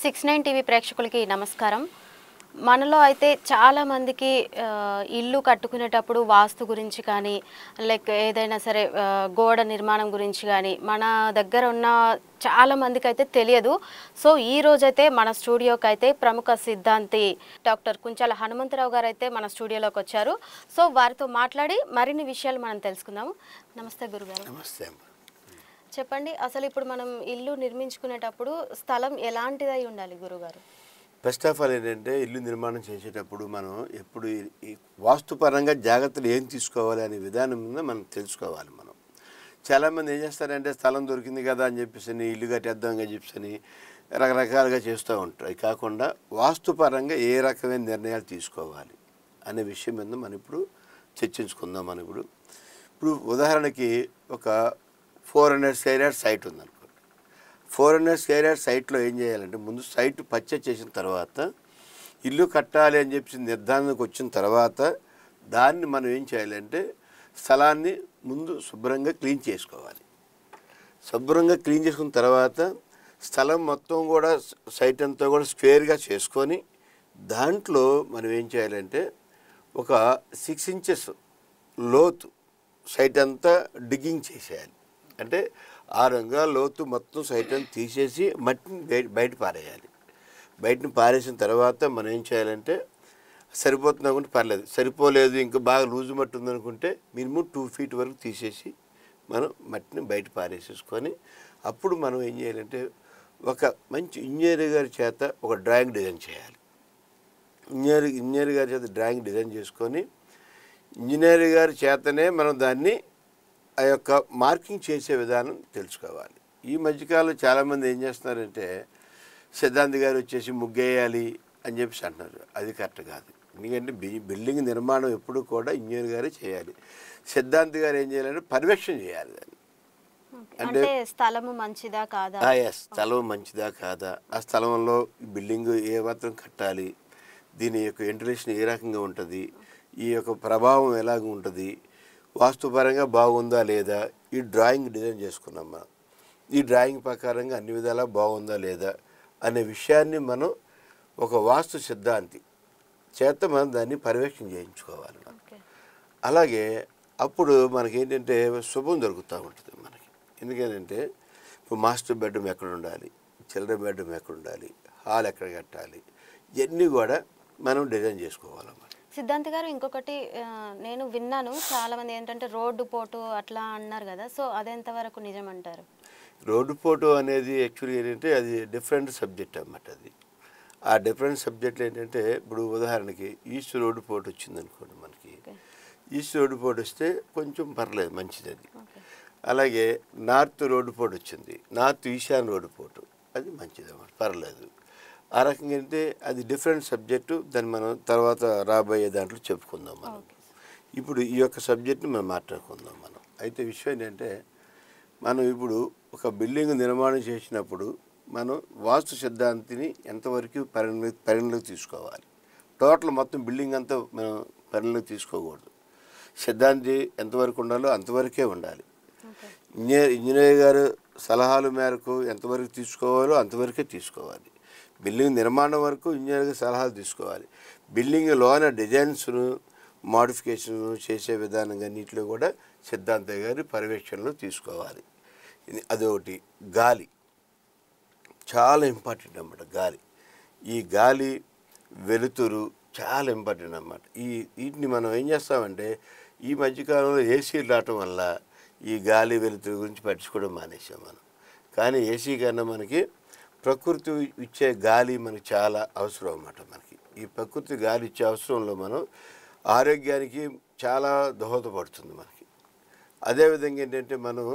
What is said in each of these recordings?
69 TV ప్రేక్షకులకి నమస్కారం. మనలో అయితే చాలామందికి ఇల్లు కట్టుకునేటప్పుడు వాస్తు గురించి కానీ, లైక్ ఏదైనా సరే గోడ నిర్మాణం గురించి కానీ, మన దగ్గర ఉన్న చాలామందికైతే తెలియదు. సో, ఈ రోజైతే మన స్టూడియోకైతే ప్రముఖ సిద్ధాంతి డాక్టర్ కుంచాల హనుమంతరావు గారు అయితే మన స్టూడియోలోకి వచ్చారు. సో, వారితో మాట్లాడి మరిన్ని విషయాలు మనం తెలుసుకుందాము. నమస్తే గురుగారు. నమస్తే. చెప్పండి, అసలు ఇప్పుడు మనం ఇల్లు నిర్మించుకునేటప్పుడు స్థలం ఎలాంటిదై ఉండాలి గురుగారు? ఫస్ట్ ఆఫ్ ఆల్ ఏంటంటే ఇల్లు నిర్మాణం చేసేటప్పుడు మనం ఎప్పుడు ఈ వాస్తుపరంగా జాగ్రత్తలు ఏం తీసుకోవాలి అనే విధానం మీద మనం తెలుసుకోవాలి. చాలామంది ఏం చేస్తారంటే స్థలం దొరికింది కదా అని చెప్పేసి ఇల్లు కట్టేద్దాం అని చెప్పేసి రకరకాలుగా చేస్తూ ఉంటారు. అది కాకుండా వాస్తుపరంగా ఏ రకమైన నిర్ణయాలు తీసుకోవాలి అనే విషయం మీద మనం ఇప్పుడు చర్చించుకుందాం. మనం ఇప్పుడు ఉదాహరణకి ఒక 400 స్క్వేర్ యార్డ్ సైట్ ఉందనుకోండి. 400 స్క్వేర్ యార్డ్ సైట్లో ఏం చేయాలంటే ముందు సైట్ పర్చేజ్ చేసిన తర్వాత ఇల్లు కట్టాలి అని చెప్పి నిర్ధారణకు వచ్చిన తర్వాత దాన్ని మనం ఏం చేయాలంటే స్థలాన్ని ముందు శుభ్రంగా క్లీన్ చేసుకోవాలి. శుభ్రంగా క్లీన్ చేసుకున్న తర్వాత స్థలం మొత్తం కూడా సైట్ అంతా కూడా స్క్వేర్గా చేసుకొని దాంట్లో మనం ఏం చేయాలంటే ఒక 6 ఇంచెస్ లోతు సైట్ అంతా డిగ్గింగ్ చేసేయాలి. అంటే 6 అంగుళాల లోతు మొత్తం సైట్ అంతా తీసేసి మట్టిని బయట పారేయాలి. బయటని పారేసిన తర్వాత మనం ఏం చేయాలంటే సరిపోతుంది అనుకుంటే పర్లేదు, సరిపోలేదు ఇంకా బాగా లూజు మట్టి ఉందనుకుంటే మినిమం 2 ఫీట్ వరకు తీసేసి మనం మట్టిని బయట పారేసేసుకొని అప్పుడు మనం ఏం చేయాలంటే ఒక మంచి ఇంజనీర్ గారి చేత ఒక డ్రాయింగ్ డిజైన్ చేయాలి. ఇంజనీర్ గారి చేత డ్రాయింగ్ డిజైన్ చేసుకొని ఇంజనీర్ గారి చేతనే మనం దాన్ని ఆ యొక్క మార్కింగ్ చేసే విధానం తెలుసుకోవాలి. ఈ మధ్యకాలంలో చాలామంది ఏం చేస్తున్నారంటే సిద్ధాంతి గారు వచ్చేసి ముగ్గేయాలి అని చెప్పేసి అంటున్నారు. అది కరెక్ట్ కాదు. ఎందుకంటే బిల్డింగ్ నిర్మాణం ఎప్పుడు కూడా ఇంజనీర్ గారే చేయాలి. సిద్ధాంతి గారు ఏం చేయాలంటే పర్యవేక్షణ చేయాలి దాన్ని. అంటే స్థలము మంచిదా కాదా, స్థలం మంచిదా కాదా, ఆ స్థలంలో బిల్డింగ్ ఏ మాత్రం కట్టాలి, దీని యొక్క వెంటిలేషన్ ఏ రకంగా ఉంటుంది, ఈ యొక్క ప్రభావం ఎలాగ ఉంటుంది, వాస్తుపరంగా బాగుందా లేదా, ఈ డ్రాయింగ్ డిజైన్ చేసుకున్నాం మనం. ఈ డ్రాయింగ్ ప్రకారంగా అన్ని విధాలా బాగుందా లేదా అనే విషయాన్ని మనం ఒక వాస్తు సిద్ధాంతి చేత మనం దాన్ని పర్యవేక్షణ చేయించుకోవాలి. అలాగే అప్పుడు మనకేంటంటే శుభం దొరుకుతూ ఉంటుంది మనకి. ఎందుకంటే ఇప్పుడు మాస్టర్ బెడ్రూమ్ ఎక్కడ ఉండాలి, చిల్డ్రన్ బెడ్రూమ్ ఎక్కడ ఉండాలి, హాల్ ఎక్కడ కట్టాలి, ఇవన్నీ కూడా మనం డిజైన్ చేసుకోవాలన్నమాట. సిద్ధాంతి గారు, ఇంకొకటి నేను విన్నాను, చాలామంది ఏంటంటే రోడ్డు పోటు అట్లా అన్నారు కదా, సో అదెంతవరకు నిజం అంటారు? రోడ్డు పోటు అనేది యాక్చువల్లీ ఏంటంటే అది డిఫరెంట్ సబ్జెక్ట్ అన్నమాట. అది ఆ డిఫరెంట్ సబ్జెక్టులు ఏంటంటే ఇప్పుడు ఉదాహరణకి ఈస్ట్ రోడ్డు పోటు వచ్చింది అనుకోండి, మనకి ఈస్ట్ రోడ్డు పోటు వస్తే కొంచెం పర్లేదు, మంచిది అది. అలాగే నార్త్ రోడ్డు పోటు వచ్చింది, నార్త్ ఈశాన్ రోడ్డు పోటు, అది మంచిది అన్నమాట, పర్లేదు. ఆ రకంగా అంటే అది డిఫరెంట్ సబ్జెక్టు, దాన్ని మనం తర్వాత రాబోయే దాంట్లో చెప్పుకుందాం మనం. ఇప్పుడు ఈ యొక్క సబ్జెక్ట్ని మనం మాట్లాడుకుందాం మనం. అయితే విషయం ఏంటంటే మనం ఇప్పుడు ఒక బిల్డింగ్ నిర్మాణం చేసినప్పుడు మనం వాస్తు సిద్ధాంతిని ఎంతవరకు పరిగణలోకి తీసుకోవాలి. టోటల్ మొత్తం బిల్డింగ్ అంతా మనం పరిగణలోకి తీసుకోకూడదు. సిద్ధాంతి ఎంతవరకు ఉండాలో అంతవరకే ఉండాలి. ఇంజనీర్ గారు సలహాల మేరకు ఎంతవరకు తీసుకోవాలో అంతవరకే తీసుకోవాలి. బిల్డింగ్ నిర్మాణం వరకు ఇంజనీర్గా సలహాలు తీసుకోవాలి. బిల్డింగ్ లోన డిజైన్స్ను మోడిఫికేషన్ చేసే విధానంగా నీటిలో కూడా సిద్ధాంత గారి పర్యవేక్షణలో తీసుకోవాలి. అదొకటి. గాలి చాలా ఇంపార్టెంట్ అన్నమాట. ఈ గాలి వెలుతురు చాలా ఇంపార్టెంట్ అన్నమాట. వీటిని మనం ఏం చేస్తామంటే ఈ మధ్యకాలంలో ఏసీలు రావటం వల్ల ఈ గాలి వెలుతురు గురించి పట్టించుకోవడం మానేసాం మనం. కానీ ఏసీ కన్నా మనకి ప్రకృతి ఇచ్చే గాలి మనకి చాలా అవసరం అన్నమాట. మనకి ఈ ప్రకృతి గాలి ఇచ్చే అవసరంలో మనం ఆరోగ్యానికి చాలా దోహదపడుతుంది మనకి. అదేవిధంగా ఏంటంటే మనం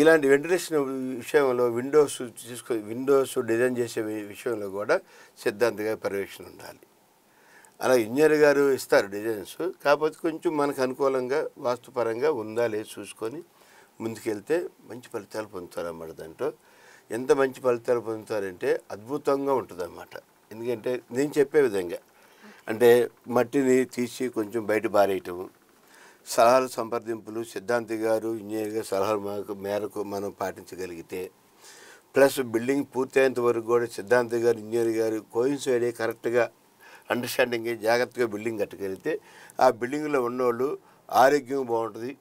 ఇలాంటి వెంటిలేషన్ విషయంలో విండోస్ డిజైన్ చేసే విషయంలో కూడా సిద్ధాంతగా పర్యవేక్షణ ఉండాలి. అలా ఇంజనీర్ గారు ఇస్తారు డిజైన్స్, కాకపోతే కొంచెం మనకు అనుకూలంగా వాస్తుపరంగా ఉందా లేదు చూసుకొని ముందుకెళ్తే మంచి ఫలితాలు పొందుతారన్నమాట. దాంట్లో ఎంత మంచి ఫలితాలు పొందుతారంటే అద్భుతంగా ఉంటుంది అన్నమాట. ఎందుకంటే నేను చెప్పే విధంగా అంటే మట్టిని తీసి కొంచెం బయట పారేయటం, సలహాలు సంప్రదింపులు సిద్ధాంతి గారు ఇంజనీర్ గారు సలహాల మేరకు మనం పాటించగలిగితే ప్లస్ బిల్డింగ్ పూర్తయ్యేంత వరకు కూడా సిద్ధాంత్ గారు ఇంజనీర్ గారు కోయిన్సైడ్ అయ్యి కరెక్ట్గా అండర్స్టాండింగ్ జాగ్రత్తగా బిల్డింగ్ కట్టగలిగితే ఆ బిల్డింగ్లో ఉన్నవాళ్ళు ఆరోగ్యం బాగుంటుంది,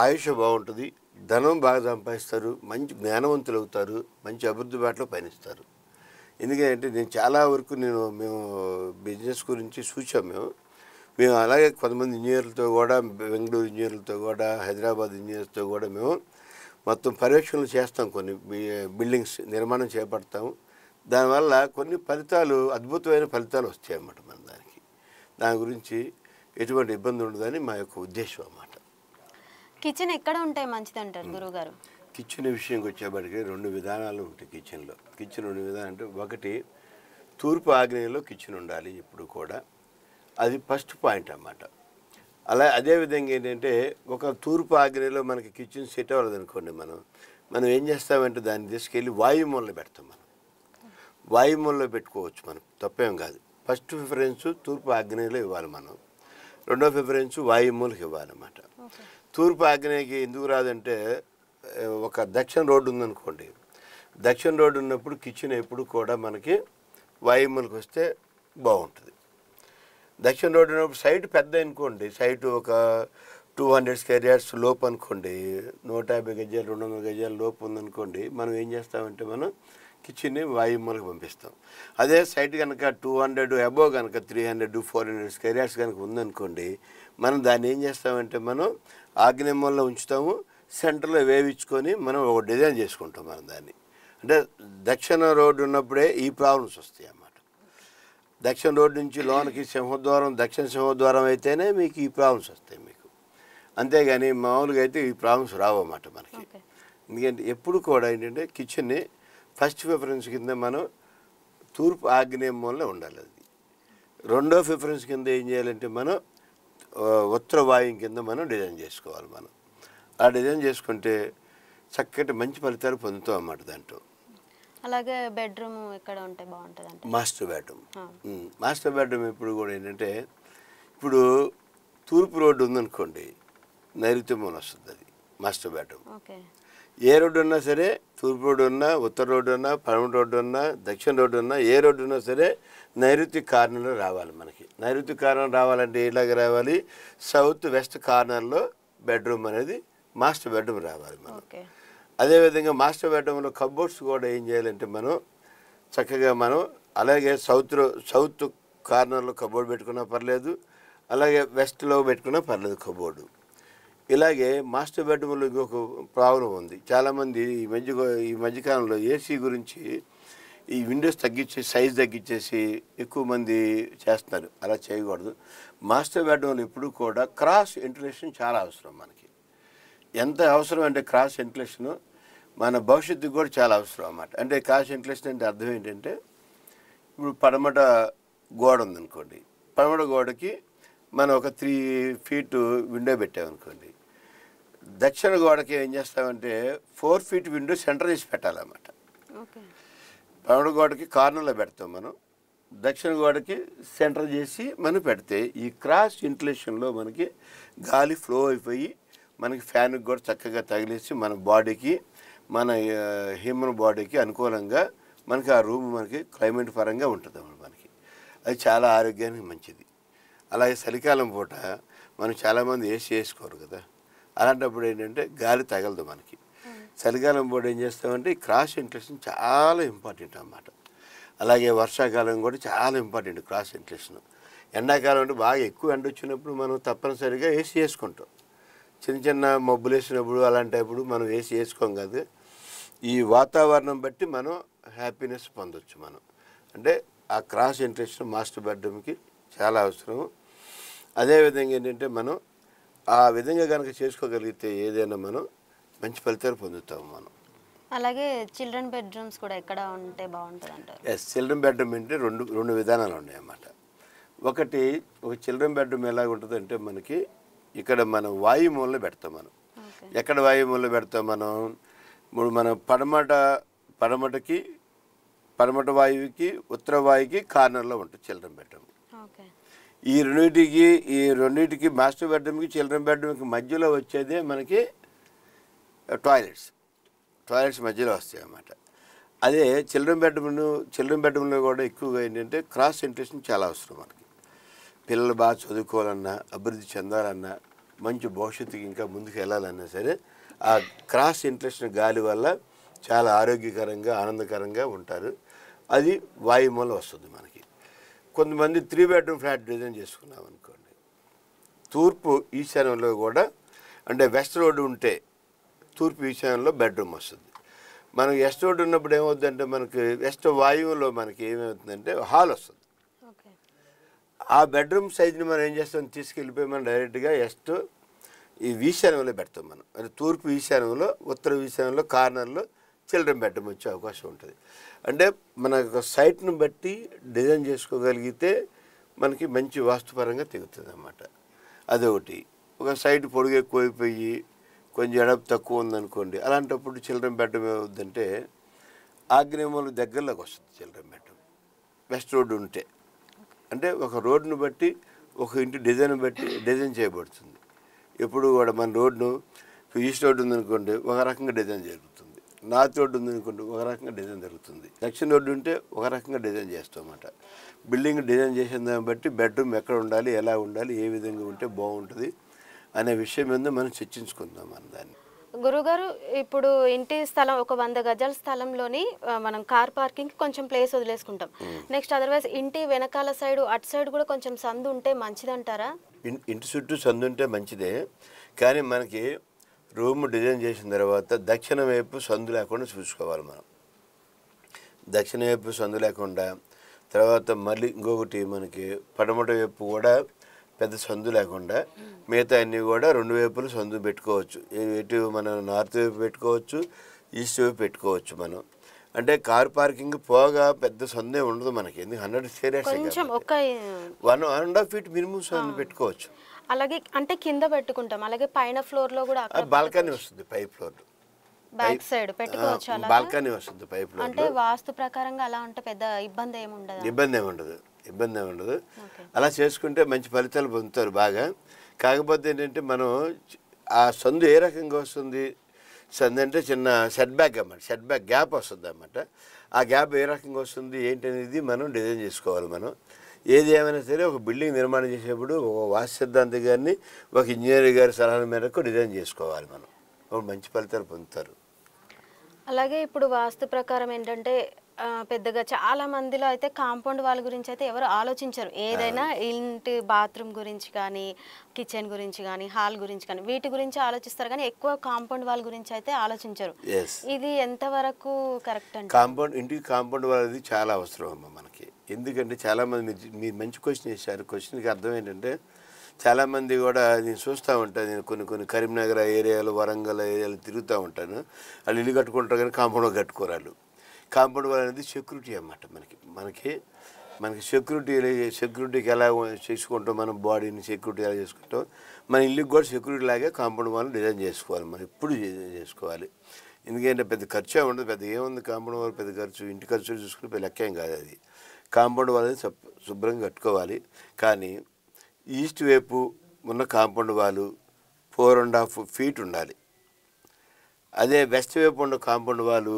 ఆయుష్ బాగుంటుంది, ధనం బాగా సంపాదిస్తారు, మంచి జ్ఞానవంతులు అవుతారు, మంచి అభివృద్ధి బాటలో పయనిస్తారు. ఎందుకంటే నేను చాలా వరకు మేము బిజినెస్ గురించి చూసాం. మేము అలాగే కొంతమంది ఇంజనీర్లతో కూడా, బెంగళూరు ఇంజనీర్లతో కూడా, హైదరాబాద్ ఇంజనీర్స్తో కూడా మేము మొత్తం పర్యవేక్షణలు చేస్తాం. కొన్ని బిల్డింగ్స్ నిర్మాణం చేపడతాము. దానివల్ల కొన్ని ఫలితాలు, అద్భుతమైన ఫలితాలు వస్తాయి అన్నమాట మన దాని గురించి ఎటువంటి ఇబ్బంది ఉండదని మా యొక్క ఉద్దేశం అన్నమాట. కిచెన్ ఎక్కడ ఉంటే మంచిది అంటారు గురువుగారు? కిచెన్ విషయంకి వచ్చేప్పటికి 2 విధానాలు ఉంటాయి కిచెన్లో. కిచెన్ 2 విధానాలు అంటే, ఒకటి తూర్పు ఆగ్నేయంలో కిచెన్ ఉండాలి ఎప్పుడు కూడా, అది ఫస్ట్ పాయింట్ అన్నమాట. అదేవిధంగా ఏంటంటే ఒక తూర్పు ఆగ్నేయంలో మనకి కిచెన్ సెట్ అవ్వదు అనుకోండి, మనం ఏం చేస్తామంటే దాన్ని తీసుకెళ్ళి వాయుమూలలో పెడతాం. మనం వాయుమూలలో పెట్టుకోవచ్చు, మనం తప్పేం కాదు. ఫస్ట్ ప్రిఫరెన్స్ తూర్పు ఆగ్నేయంలో ఇవ్వాలి మనం, రెండో ప్రిఫరెన్స్ వాయుమూలకి ఇవ్వాలన్నమాట. తూర్పు ఆగ్నేయకి ఎందుకు రాదంటే, ఒక దక్షిణ రోడ్డు ఉందనుకోండి, దక్షిణ రోడ్డు ఉన్నప్పుడు కిచెన్ ఎప్పుడు కూడా మనకి వాయుమూలకి వస్తే బాగుంటుంది. దక్షిణ రోడ్డు ఉన్నప్పుడు సైట్ పెద్ద అనుకోండి, సైటు ఒక 200 స్క్వేర్ యార్డ్స్ లోపు అనుకోండి, 150 గజాలు 200 గజాల లోపు ఉందనుకోండి, మనం ఏం చేస్తామంటే మనం కిచెన్ని వాయుమూలకి పంపిస్తాం. అదే సైట్ కనుక 200 అబోవ్ కనుక 300 400 స్క్వేర్ యార్డ్స్ కనుక ఉందనుకోండి, మనం దాన్ని ఏం చేస్తామంటే మనం ఆగ్నేయ మూలలో ఉంచుతాము, సెంటర్లో వేయించుకొని మనం ఒక డిజైన్ చేసుకుంటాం మనం దాన్ని. అంటే దక్షిణ రోడ్డు ఉన్నప్పుడే ఈ ప్రాబ్లమ్స్ వస్తాయి అన్నమాట. దక్షిణ రోడ్డు నుంచి లోనకి సింహద్వారం, దక్షిణ సింహద్వారం అయితేనే మీకు ఈ ప్రాబ్లమ్స్ వస్తాయి మీకు, అంతేగాని మామూలుగా అయితే ఈ ప్రాబ్లమ్స్ రావన్నమాట మనకి. ఎందుకంటే ఎప్పుడు కూడా ఏంటంటే కిచెన్ని ఫస్ట్ ప్రిఫరెన్స్ కింద మనం తూర్పు ఆగ్నేయ మూలలో ఉండాలి. అది రెండో ప్రిఫరెన్స్ కింద ఏం చేయాలంటే మనం ఉత్తర వాయువు కింద మనం డిజైన్ చేసుకోవాలి. మనం ఆ డిజైన్ చేసుకుంటే చక్కటి మంచి ఫలితాలు పొందుతాం అన్నమాట దాంట్లో. అలాగే బెడ్రూమ్ ఎక్కడ ఉంటే బాగుంటుంది అంటే మాస్టర్ బెడ్రూమ్. మాస్టర్ బెడ్రూమ్ ఇప్పుడు కూడా ఏంటంటే, ఇప్పుడు తూర్పు రోడ్డు ఉందనుకోండి, నైరుతి మూల వస్తుంది అది మాస్టర్ బెడ్రూమ్. ఏ రోడ్డు ఉన్నా సరే, తూర్పు రోడ్డు ఉన్నా, ఉత్తర రోడ్డు ఉన్నా, పడమర రోడ్డు ఉన్నా, దక్షిణ రోడ్డు ఉన్నా, ఏ రోడ్డు ఉన్నా సరే నైరుతి కార్నర్లో రావాలి మనకి. నైరుతి కార్నర్ రావాలంటే ఇలాగ రావాలి, సౌత్ వెస్ట్ కార్నర్లో బెడ్రూమ్ అనేది మాస్టర్ బెడ్రూమ్ రావాలి మనం. అదేవిధంగా మాస్టర్ బెడ్రూమ్లో కబోర్డ్స్ కూడా ఏం చేయాలంటే మనం చక్కగా మనం అలాగే సౌత్ కార్నర్లో కబోర్డ్ పెట్టుకున్నా పర్లేదు, అలాగే వెస్ట్లో పెట్టుకున్నా పర్లేదు కబోర్డు. ఇలాగే మాస్టర్ బెడ్రూమ్లో ఇంకొక ప్రాబ్లం ఉంది. చాలామంది ఈ మధ్యకాలంలో ఏసీ గురించి ఈ విండోస్ తగ్గించేసి, సైజ్ తగ్గించేసి ఎక్కువ మంది చేస్తున్నారు. అలా చేయకూడదు. మాస్టర్ బెడ్రూమ్లో ఎప్పుడు కూడా క్రాస్ వెంటిలేషన్ చాలా అవసరం మనకి. ఎంత అవసరం అంటే క్రాస్ వెంటిలేషన్ మన భవిష్యత్తుకు కూడా చాలా అవసరం అన్నమాట. అంటే క్రాస్ వెంటిలేషన్ అంటే అర్థం ఏంటంటే, ఇప్పుడు పడమట గోడ ఉందనుకోండి, పడమట గోడకి మనం ఒక 3 feet విండో పెట్టామనుకోండి, దక్షిణ గోడకి ఏం చేస్తామంటే 4 feet విండో సెంటర్ చేసి పెట్టాలన్నమాట. పడమట గోడకి కార్నర్లో పెడతాం మనం, దక్షిణ గోడకి సెంటర్ చేసి మనం పెడితే ఈ క్రాస్ వెంటిలేషన్లో మనకి గాలి ఫ్లో అయిపోయి మనకి ఫ్యాన్కి కూడా చక్కగా తగిలేసి మన బాడీకి, మన హ్యూమన్ బాడీకి అనుకూలంగా మనకి ఆ రూమ్ మనకి క్లైమేట్ పరంగా ఉంటుంది మనకి. అది చాలా ఆరోగ్యానికి మంచిది. అలాగే చలికాలం పూట మనం చాలామంది ఏసీ వేసుకోరు కదా, అలాంటప్పుడు ఏంటంటే గాలి తగలదు మనకి. చలికాలం పూట ఏం చేస్తామంటే ఈ క్రాస్ వెంటిలేషన్ చాలా ఇంపార్టెంట్ అన్నమాట. అలాగే వర్షాకాలం కూడా చాలా ఇంపార్టెంట్ క్రాస్ వెంటిలేషన్. ఎండాకాలం అంటే బాగా ఎక్కువ ఎండ వచ్చినప్పుడు మనం తప్పనిసరిగా ఏసీ వేసుకుంటాం. చిన్న మబ్బులు వేసినప్పుడు అలాంటప్పుడు మనం ఏసీ వేసుకోం కాదు. ఈ వాతావరణం బట్టి మనం హ్యాపీనెస్ పొందొచ్చు మనం. అంటే ఆ క్రాస్ వెంటిలేషన్ మాస్టర్ బెడ్రూమ్కి చాలా అవసరం. అదేవిధంగా ఏంటంటే మనం ఆ విధంగా కనుక చేసుకోగలిగితే ఏదైనా మనం మంచి ఫలితాలు పొందుతాము మనం. అలాగే చిల్డ్రన్ బెడ్రూమ్స్ కూడా ఎక్కడ ఉంటే బాగుంటుంది అంటారు? చిల్డ్రన్ బెడ్రూమ్ అంటే రెండు విధానాలు ఉన్నాయన్నమాట. ఒకటి ఒక చిల్డ్రన్ బెడ్రూమ్ ఎలాగ ఉంటుందంటే మనకి ఇక్కడ మనం వాయుమూలలో పెడతాం మనం. ఎక్కడ వాయుమూలలో పెడతాం మనం? ఇప్పుడు మనం పడమట వాయువుకి ఉత్తర వాయువుకి కార్నర్లో ఉంటుంది చిల్డ్రన్ బెడ్రూమ్. ఈ రెండింటికి మాస్టర్ బెడ్రూమ్కి చిల్డ్రన్ బెడ్రూమ్కి మధ్యలో వచ్చేదే మనకి టాయిలెట్స్ మధ్యలో వస్తాయి అన్నమాట. అదే చిల్డ్రన్ బెడ్రూమ్లో కూడా ఎక్కువగా ఏంటంటే క్రాస్ వెంటిలేషన్ చాలా అవసరం మనకి. పిల్లలు బాగా చదువుకోవాలన్నా, అభివృద్ధి చెందాలన్నా, మంచి భవిష్యత్తుకి ఇంకా ముందుకు వెళ్ళాలన్నా సరే ఆ క్రాస్ వెంటిలేషన్ గాలి వల్ల చాలా ఆరోగ్యకరంగా ఆనందకరంగా ఉంటారు. అది వాయుమూలం వస్తుంది మనకి. కొంతమంది 3 బెడ్రూమ్ ఫ్లాట్ డిజైన్ చేసుకున్నాం అనుకోండి, తూర్పు ఈశాన్యంలో కూడా అంటే వెస్ట్ రోడ్డు ఉంటే తూర్పు ఈశాన్యంలో బెడ్రూమ్ వస్తుంది. మనకి వెస్ట్ రోడ్డు ఉన్నప్పుడు ఏమవుతుందంటే మనకి వెస్ట్ వాయువులో మనకి ఏమవుతుందంటే హాల్ వస్తుంది. ఆ బెడ్రూమ్ సైజ్ని మనం ఏం చేస్తాం, తీసుకెళ్ళిపోయి మనం డైరెక్ట్గా వెస్ట్ ఈ ఈశాన్యంలో పెడతాం మనం. అంటే తూర్పు ఈశాన్యంలో, ఉత్తర ఈశాన్యంలో కార్నర్లో చిల్డ్రన్ బెడ్రూమ్ వచ్చే అవకాశం ఉంటుంది. అంటే మన సైట్ను బట్టి డిజైన్ చేసుకోగలిగితే మనకి మంచి వాస్తుపరంగా తెగుతుంది అన్నమాట. అదొకటి. ఒక సైడ్ పొడుగు ఎక్కువైపోయి కొంచెం ఎడపు తక్కువ ఉందనుకోండి, అలాంటప్పుడు చిల్డ్రన్ బెడ్రూమ్ ఏమవుద్దంటే ఆగ్నేయములకు దగ్గరలోకి వస్తుంది చిల్డ్రన్ బెడ్రూమ్ వెస్ట్ రోడ్డు ఉంటే. అంటే ఒక రోడ్డును బట్టి ఒక ఇంటి డిజైన్ బట్టి డిజైన్ చేయబడుతుంది. ఎప్పుడు కూడా మన రోడ్ను ఈస్ట్ రోడ్డు ఉందనుకోండి ఒక రకంగా డిజైన్ జరుగుతుంది, నార్త్ రోడ్డు ఉందనుకోండి ఒక రకంగా డిజైన్ జరుగుతుంది, దక్షిణ రోడ్డు ఉంటే ఒక రకంగా డిజైన్ చేస్తామన్నమాట. బిల్డింగ్ డిజైన్ చేసిన దాన్ని బట్టి బెడ్రూమ్ ఎక్కడ ఉండాలి, ఎలా ఉండాలి, ఏ విధంగా ఉంటే బాగుంటుంది అనే విషయం మీద మనం చర్చించుకుందాం మన దాన్ని. గురుగారు, ఇప్పుడు ఇంటి స్థలం ఒక 100 గజాల స్థలంలోని మనం కార్ పార్కింగ్ కొంచెం ప్లేస్ వదిలేసుకుంటాం. నెక్స్ట్ అదర్వైజ్ ఇంటి వెనకాల సైడ్ అటు సైడ్ కూడా కొంచెం సందు ఉంటే మంచిదంటారా? ఇంటి చుట్టూ సందు ఉంటే మంచిదే, కానీ మనకి రూమ్ డిజైన్ చేసిన తర్వాత దక్షిణ వైపు సందు లేకుండా చూసుకోవాలి మనం. దక్షిణ వైపు సందు లేకుండా, తర్వాత మళ్ళీ ఇంకొకటి మనకి పడమట వైపు కూడా పెద్ద సందు లేకుండా, మిగతా అన్నీ కూడా 2 వైపులు సందు పెట్టుకోవచ్చు. ఎటు మనం నార్త్ వైపు పెట్టుకోవచ్చు, ఈస్ట్ వైపు పెట్టుకోవచ్చు మనం. అంటే కార్ పార్కింగ్ పోగా పెద్ద సందే ఉండదు మనకి, ఎందుకు 100 స్క్వేర్ 1.5 ఫీట్ మినిమం సందు పెట్టుకోవచ్చు. అలాగే అంటే కింద పెట్టుకుంటాం, అలాగే పైన ఫ్లోర్ లో కూడా బాల్కనీ వస్తుంది, పై ఫ్లోర్ బ్యాక్ సైడ్ పెట్టుకోవచ్చు. అలా బాల్కనీ వస్తుంది పై ఫ్లోర్. అంటే వాస్తు ప్రకారంగా అలా ఉంటే పెద్ద ఇబ్బంది ఏమి ఉండదు. అలా చేసుకుంటే మంచి ఫలితాలు పొందుతారు బాగా. కాకపోతే ఏంటంటే మనం ఆ సందు ఏ రకంగా వస్తుంది, సందు అంటే చిన్న సెట్ బ్యాక్ అన్నమాట, సెట్ బ్యాక్ గ్యాప్ వస్తుంది అన్నమాట. ఆ గ్యాప్ ఏ రకంగా వస్తుంది ఏంటి అనేది మనం డిజైన్ చేసుకోవాలి. మనం ఏది ఏమైనా సరే ఒక బిల్డింగ్ నిర్మాణం చేసేప్పుడు ఒక వాస్తు సిద్ధాంతి గారిని, ఒక ఇంజనీర్ గారి సలహా మేరకు డిజైన్ చేసుకోవాలి మనం. మంచి ఫలితాలు పొందుతారు. అలాగే ఇప్పుడు వాస్తు ప్రకారం ఏంటంటే పెద్దగా చాలా మందిలో అయితే కాంపౌండ్ వాళ్ళ గురించి అయితే ఎవరు ఆలోచించరు. ఏదైనా ఇంటి బాత్రూమ్ గురించి కానీ, కిచెన్ గురించి కానీ, హాల్ గురించి కానీ, వీటి గురించి ఆలోచిస్తారు కానీ ఎక్కువ కాంపౌండ్ వాళ్ళ గురించి అయితే ఆలోచించరు. ఇది ఎంతవరకు కరెక్ట్ అంటే? ఇంటికి కాంపౌండ్ వాళ్ళది చాలా అవసరం అమ్మ మనకి. ఎందుకంటే చాలామంది మీరు మంచి క్వశ్చన్ వేశారు. క్వశ్చన్కి అర్థం ఏంటంటే చాలామంది కూడా నేను చూస్తూ ఉంటాను, నేను కొన్ని కరీంనగర్ ఏరియాలు, వరంగల్ ఏరియాలు తిరుగుతూ ఉంటాను. వాళ్ళు ఇల్లు కట్టుకుంటారు కానీ కాంపౌండ్ కట్టుకోరు వాళ్ళు. కాంపౌండ్ వాల్ అనేది సెక్యూరిటీ అన్నమాట మనకి సెక్యూరిటీకి ఎలా చేసుకుంటాం, మనం బాడీని సెక్యూరిటీ ఎలా చేసుకుంటాం, మన ఇల్లుకి కూడా సెక్యూరిటీ లాగే కాంపౌండ్ వాల్ డిజైన్ చేసుకోవాలి. మనం ఎప్పుడు చేసుకోవాలి. ఎందుకంటే పెద్ద ఖర్చు ఉండదు, పెద్ద ఏముంది కాంపౌండ్ వాల్ పెద్ద ఖర్చు, ఇంటి ఖర్చులు చూసుకుని పెద్ద లెక్కేం కాదు అది. కాంపౌండ్ వాల్ అనేది శుభ్రంగా కట్టుకోవాలి. కానీ ఈస్ట్ వైపు ఉన్న కాంపౌండ్ వాల్ 4.5 ఫీట్ ఉండాలి. అదే వెస్ట్ వైపు ఉన్న కాంపౌండ్ వాల్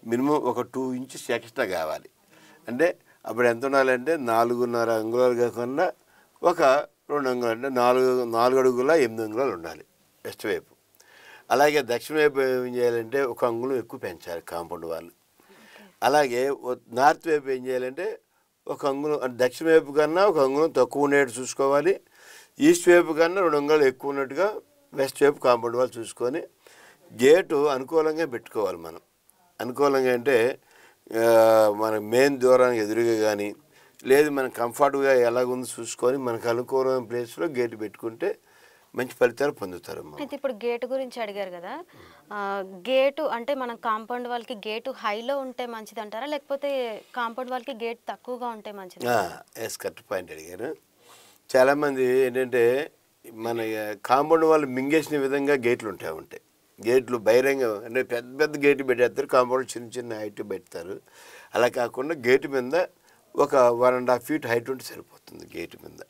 మినిమం ఒక 2 ఇంచెస్ ఎక్స్ట్రా కావాలి. అంటే అప్పుడు ఎంత ఉండాలంటే 4.5 అంగుళాలు కాకుండా ఒక 2 అంగుళాలు, అంటే 4 అడుగుల 8 అంగుళాలు ఉండాలి వెస్ట్ వైపు. అలాగే దక్షిణ వైపు ఏం చేయాలంటే 1 అంగుళం ఎక్కువ పెంచాలి కాంపౌండ్ వాల్. అలాగే నార్త్ వైపు ఏం చేయాలంటే 1 అంగుళం, అంటే దక్షిణ వైపు కన్నా 1 అంగుళం తక్కువ ఉండేట్టు చూసుకోవాలి. ఈస్ట్ వైపు కన్నా 2 అంగుళాలు ఎక్కువ ఉన్నట్టుగా వెస్ట్ వైపు కాంపౌండ్ వాల్ చూసుకొని గేటు అనుకూలంగా పెట్టుకోవాలి మనం. అనుకూలంగా అంటే మన మెయిన్ దూరానికి ఎదురుగా కానీ, లేదు మనం కంఫర్ట్గా ఎలాగుందో చూసుకొని మనకు అనుకూలమైన ప్లేస్లో గేటు పెట్టుకుంటే మంచి ఫలితాలు పొందుతారు. అయితే ఇప్పుడు గేటు గురించి అడిగారు కదా, గేటు అంటే మనం కాంపౌండ్ వాళ్ళకి గేటు హైలో ఉంటే మంచిది అంటారా, లేకపోతే కాంపౌండ్ వాళ్ళకి గేట్ తక్కువగా ఉంటే మంచిది? కరెక్ట్ పాయింట్ అడిగారు. చాలామంది ఏంటంటే మన కాంపౌండ్ వాళ్ళు మింగేసిన విధంగా గేట్లు ఉంటాయి. గేట్లు బహిరంగ అంటే పెద్ద గేటు పెట్టేస్తారు, కాంపౌండ్ చిన్న హైట్ పెడతారు. అలా కాకుండా గేటు మీద ఒక 1.5 ఫీట్ హైట్ ఉంటే సరిపోతుంది. గేటు మీద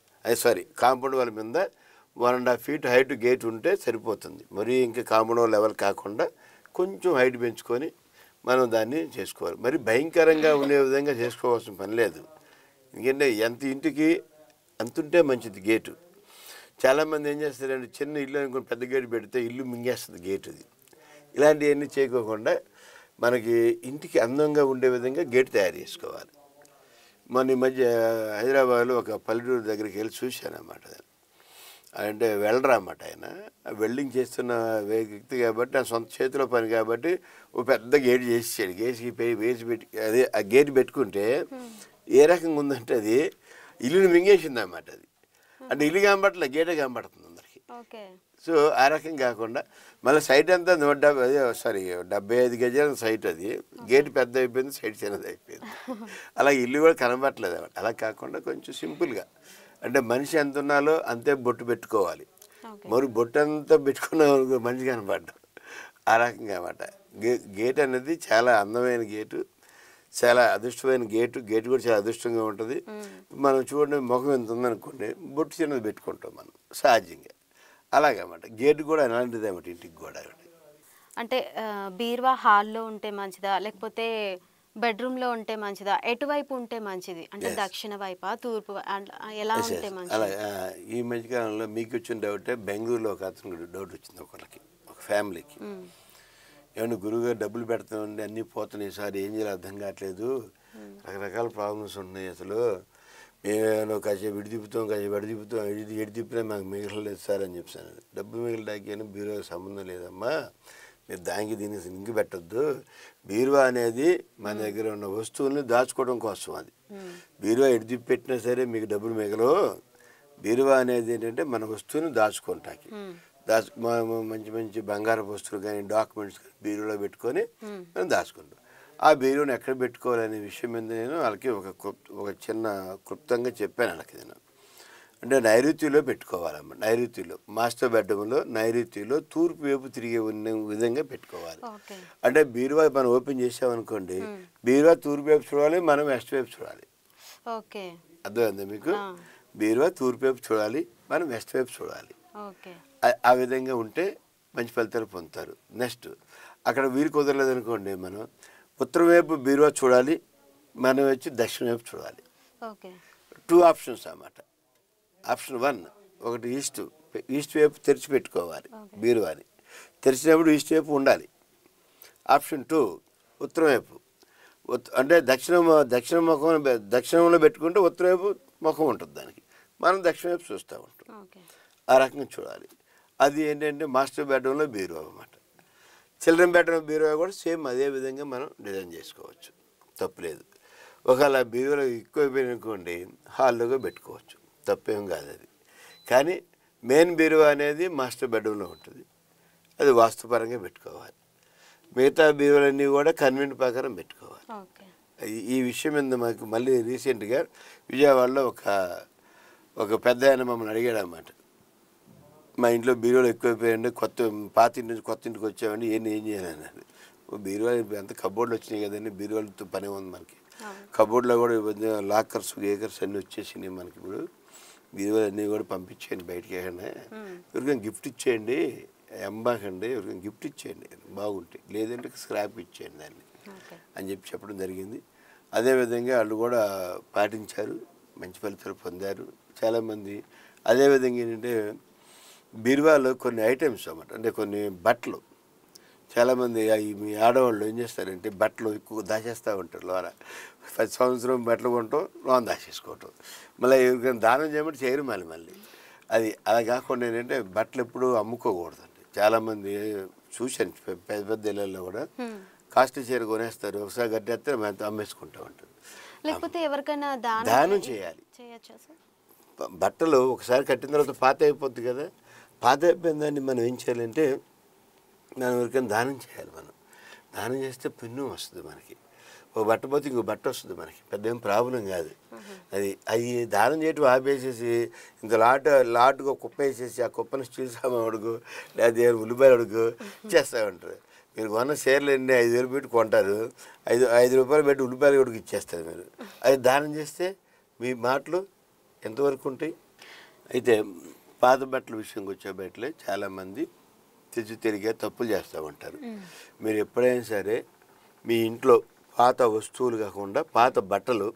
కాంపౌండ్ వాళ్ళ మీద 1.5 ఫీట్ హైట్ గేట్ ఉంటే సరిపోతుంది. మరీ ఇంకా కాంపౌండ్ లెవెల్ కాకుండా కొంచెం హైట్ పెంచుకొని మనం దాన్ని చేసుకోవాలి. మరి భయంకరంగా ఉండే విధంగా చేసుకోవాల్సిన పని లేదు. ఎందుకంటే ఎంత ఇంటికి అంతుంటే మంచిది గేటు. చాలామంది ఏం చేస్తారంటే చిన్న ఇల్లు అనుకుని పెద్ద గేటు పెడితే ఇల్లు మింగేస్తుంది గేటు. అది ఇలాంటివన్నీ చేయకోకుండా మనకి ఇంటికి అందంగా ఉండే విధంగా గేటు తయారు చేసుకోవాలి. మొన్న ఈ మధ్య హైదరాబాద్లో ఒక పల్లెటూరు దగ్గరికి వెళ్ళి చూశాను అన్నమాట. అంటే వెల్డర్ అన్నమాట ఆయన. వెల్డింగ్ చేస్తున్న వ్యక్తి కాబట్టి ఆ సొంత చేతిలో పని కాబట్టి ఓ పెద్ద గేట్ చేసేసాడు. వేసి పెట్టి అదే ఆ గేట్ పెట్టుకుంటే ఏ రకంగా ఉందంటే అది ఇల్లుని మింగేసింది అన్నమాట. అది అంటే ఇల్లు కనబడట్లే, గేటే కనబడుతుంది అందరికి. సో ఆ రకం కాకుండా మళ్ళీ సైట్ అంతా 75 గజాల సైట్. అది గేట్ పెద్ద అయిపోయింది, సైట్ చిన్నది అయిపోయింది. అలా ఇల్లు కూడా కనబడట్లేదు అన్నమాట. అలా కాకుండా కొంచెం సింపుల్గా అంటే మనిషి ఎంత ఉన్నాలో అంతే బొట్టు పెట్టుకోవాలి. మరి బొట్టు అంతా పెట్టుకున్న మనిషి కనపడ్డాం ఆ రకంగా అన్నమాట. గేట్ అనేది చాలా అందమైన గేటు, చాలా అదృష్టమైన గేటు. గేటు కూడా చాలా అదృష్టంగా ఉంటుంది. మనం చూడండి, ముఖం ఎంత ఉందనుకోండి, బొట్టు చిన్నది పెట్టుకుంటాం మనం సహజంగా. అలాగన్నమాట గేటు కూడా అలాంటిది అన్నమాట ఇంటికి కూడా. అంటే బీరువా హాల్లో ఉంటే మంచిదా, లేకపోతే బెడ్రూమ్లో ఉంటే మంచిదా, ఎటువైపు ఉంటే మంచిది? అంటే దక్షిణ వైపా, తూర్పు, ఎలా ఉంటే మంచిది? అలా ఈ మధ్యకాలంలో మీకు వచ్చిన డౌటే, బెంగళూరులో ఒక అతను డౌట్ వచ్చింది ఒకరికి, ఒక ఫ్యామిలీకి. ఏమన్నా గురువుగారు డబ్బులు పెడతామండి, అన్నీ పోతున్నాయి సార్, ఏం చేయాలి అర్థం కావట్లేదు, రకరకాల ప్రాబ్లమ్స్ ఉన్నాయి, అసలు మేము కాసేపు ఇటు తిప్పుతాం, కాసేపు ఎడు తిప్పుతాం, ఎడు తిప్పినా మాకు మిగలలేదు సార్ అని చెప్పాను. డబ్బు మిగిలిదాకైనా బీరువాకి సంబంధం లేదమ్మా, మీరు దానికి దీనికి ఇంక పెట్టద్దు. బీరువా అనేది మన దగ్గర ఉన్న వస్తువుల్ని దాచుకోవడం కోసం. అది బీరువా ఎడు తిప్పి పెట్టినా సరే మీకు డబ్బులు మిగలవు. బీరువా అనేది ఏంటంటే మన వస్తువుని దాచుకుంటాకి, మంచి మంచి బంగారు వస్తువులు కానీ డాక్యుమెంట్స్ కానీ బీరువాలో పెట్టుకొని మనం దాచుకుంటాం. ఆ బీరువాని ఎక్కడ పెట్టుకోవాలనే విషయం మీద నేను వాళ్ళకి ఒక చిన్న క్లుప్తంగా చెప్పాను వాళ్ళకి. నేను అంటే నైరుతిలో పెట్టుకోవాలన్నమాట. నైరుతిలో మాస్టర్ బెడ్రూమ్లో నైరుతిలో తూర్పు వైపు తిరిగే ఉన్న విధంగా పెట్టుకోవాలి. అంటే బీరువా మనం ఓపెన్ చేసామనుకోండి, బీరువా తూర్పు వైపు చూడాలి, మనం వెస్ట్ వైపు చూడాలి. అర్థమైందా మీకు? బీరువా తూర్పు వైపు చూడాలి, మనం వెస్ట్ వైపు చూడాలి. ఆ విధంగా ఉంటే మంచి ఫలితాలు పొందుతారు. నెక్స్ట్ అక్కడ వీలు కుదరలేదు అనుకోండి, మనం ఉత్తరం వైపు బీరువా చూడాలి, మనం వచ్చి దక్షిణ వైపు చూడాలి. 2 ఆప్షన్స్ అన్నమాట. ఆప్షన్ 1 ఒకటి ఈస్ట్ వైపు తెరిచి పెట్టుకోవాలి బీరువాని, తెరిచినప్పుడు ఈస్ట్ వైపు ఉండాలి. ఆప్షన్ 2 ఉత్తరం వైపు, అంటే దక్షిణంలో పెట్టుకుంటే ఉత్తరం వైపు ముఖం ఉంటుంది దానికి, మనం దక్షిణ వైపు చూస్తూ ఉంటాం. ఆ రకంగా చూడాలి. అది ఏంటంటే మాస్టర్ బెడ్రూమ్లో బీరువా అన్నమాట. చిల్డ్రన్ బెడ్రూమ్ బీరువా కూడా సేమ్ అదే విధంగా మనం డిజైన్ చేసుకోవచ్చు, తప్పులేదు. ఒకవేళ బీరువాలో ఎక్కువైపోయిన అనుకోండి, హాల్లోగా పెట్టుకోవచ్చు, తప్పేం కాదు అది. కానీ మెయిన్ బీరువా అనేది మాస్టర్ బెడ్రూమ్లో ఉంటుంది, అది వాస్తుపరంగా పెట్టుకోవాలి. మిగతా బీరువాలన్నీ కూడా కన్వెంట్ ప్రకారం పెట్టుకోవాలి. ఈ విషయం మీద మాకు మళ్ళీ రీసెంట్గా విజయవాడలో ఒక పెద్ద ఆయన మమ్మల్ని అడిగాడు అన్నమాట. మా ఇంట్లో బీరువాలు ఎక్కువైపోయాయండి, పాత ఇంటి నుంచి కొత్త ఇంటికి వచ్చామండి, ఏం చేయాలన్నారు. బీరువాలు ఎంత కబోర్డ్లు వచ్చినాయి కదండి, బీరువాలతో పని ఉంది మనకి. కబోర్డ్లో కూడా లాకర్స్ గేకర్స్ అన్నీ వచ్చేసినాయి మనకి. ఇప్పుడు బీరువాలు అన్నీ కూడా పంపించేయండి బయటికి, ఏమన్నా ఎవరికైనా గిఫ్ట్ ఇచ్చేయండి, అమ్మాకండి, ఎవరికైనా గిఫ్ట్ ఇచ్చేయండి బాగుంటాయి, లేదంటే స్క్రాప్ ఇచ్చేయండి దాన్ని అని చెప్పడం జరిగింది. అదేవిధంగా వాళ్ళు కూడా పాటించారు, మంచి ఫలితాలు పొందారు చాలామంది. అదేవిధంగా ఏంటంటే బీరువాలో కొన్ని ఐటమ్స్ అన్నమాట, అంటే కొన్ని బట్టలు, చాలామంది మీ ఆడవాళ్ళు ఏం చేస్తారంటే బట్టలు ఎక్కువ దాచేస్తూ ఉంటారు. లోన 10 సంవత్సరం బట్టలు కొంటాం, లోన దాచేసుకోవటం, మళ్ళీ ఎవరికైనా దానం చేయమంటే చేయరు మళ్ళీ. అది అలా కాకుండా ఏంటంటే బట్టలు ఎప్పుడు అమ్ముకోకూడదండి. చాలామంది చూశాను పెద్ద పెద్ద ఇళ్ళల్లో కూడా కాస్ట్లీ చీర కొనేస్తారు, ఒకసారి కట్టేస్తే అమ్మేసుకుంటూ ఉంటారు. లేకపోతే ఎవరికైనా దానం చేయాలి. బట్టలు ఒకసారి కట్టిన తర్వాత పాత అయిపోద్ది కదా, పాత అయిపోయిందాన్ని మనం ఏం చేయాలంటే మనం ఎవరికైనా దానం చేయాలి. మనం దానం చేస్తే పుణ్యం వస్తుంది మనకి. ఒక బట్ట పోతే ఇంకో బట్ట వస్తుంది మనకి, పెద్ద ఏం ప్రాబ్లం కాదు. అవి దానం చేయటం ఆపేసేసి ఇంత లాటుగా కుప్ప వేసేసి ఆ కుప్పని స్టీల్ సామాన్ అడుగు, లేదా ఉల్లిపాయలు అడుగు ఇచ్చేస్తూ ఉంటారు. మీరు కొన్న షేర్లు ఎన్ని 5,000 పెట్టి కొంటారు, 5 రూపాయలు పెట్టి ఉల్లిపాయలు కొడుకు ఇచ్చేస్తారు మీరు. అది దానం చేస్తే మీ మాటలు ఎంతవరకు ఉంటాయి. అయితే పాత బట్టల విషయంకి వచ్చే బట్టలే చాలామంది తెలియగా తప్పులు చేస్తూ ఉంటారు. మీరు ఎప్పుడైనా సరే మీ ఇంట్లో పాత వస్తువులు కాకుండా పాత బట్టలు,